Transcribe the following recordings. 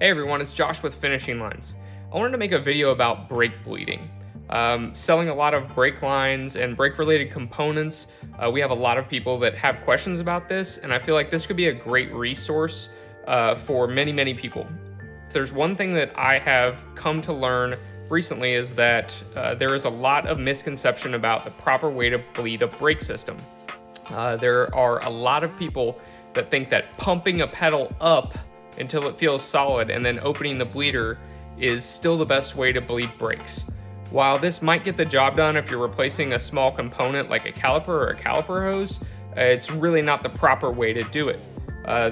Hey everyone, it's Josh with Finishing Lines. I wanted to make a video about brake bleeding. Selling a lot of brake lines and brake related components. We have a lot of people that have questions about this, and I feel like this could be a great resource for many people. If there's one thing that I have come to learn recently is that there is a lot of misconception about the proper way to bleed a brake system. There are a lot of people that think that pumping a pedal up until it feels solid and then opening the bleeder is still the best way to bleed brakes. While this might get the job done if you're replacing a small component like a caliper or a caliper hose, it's really not the proper way to do it.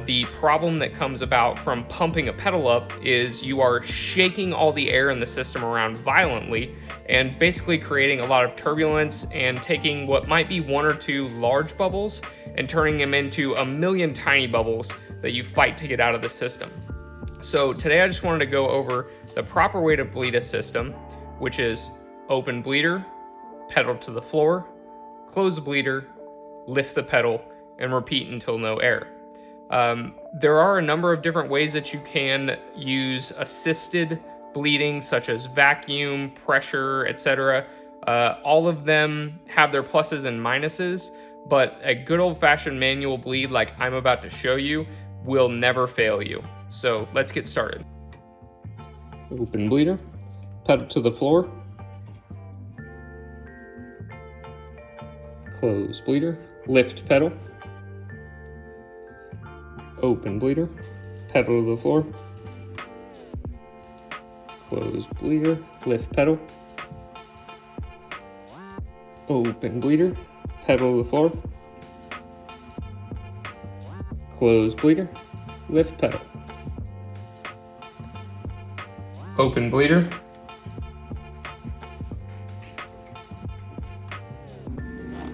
The problem that comes about from pumping a pedal up is you are shaking all the air in the system around violently and basically creating a lot of turbulence and taking what might be one or two large bubbles and turning them into a million tiny bubbles that you fight to get out of the system. So today I just wanted to go over the proper way to bleed a system, which is open bleeder, pedal to the floor, close the bleeder, lift the pedal, and repeat until no air. There are a number of different ways that you can use assisted bleeding, such as vacuum, pressure, etc. All of them have their pluses and minuses, but a good old-fashioned manual bleed like I'm about to show you will never fail you. So let's get started. Open bleeder, pedal to the floor, close bleeder, lift pedal, open bleeder, pedal to the floor, close bleeder, lift pedal, open bleeder, pedal to the floor, close bleeder, lift pedal, open bleeder,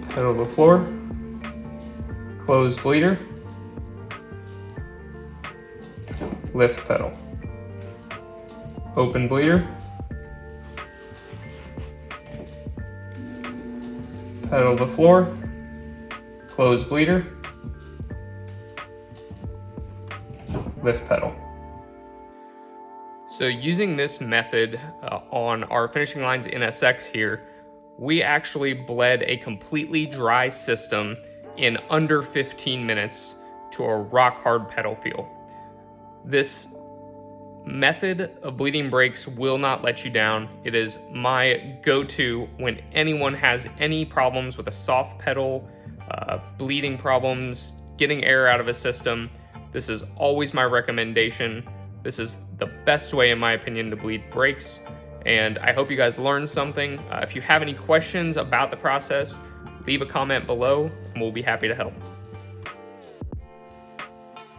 pedal to the floor, close bleeder, lift pedal, open bleeder, pedal to the floor, close bleeder, lift pedal. So using this method on our Finishing Lines NSX here, we actually bled a completely dry system in under 15 minutes to a rock hard pedal feel. This method of bleeding brakes will not let you down. It is my go-to when anyone has any problems with a soft pedal, bleeding problems, getting air out of a system. This is always my recommendation. This is the best way, in my opinion, to bleed brakes. And I hope you guys learned something. If you have any questions about the process, leave a comment below and we'll be happy to help.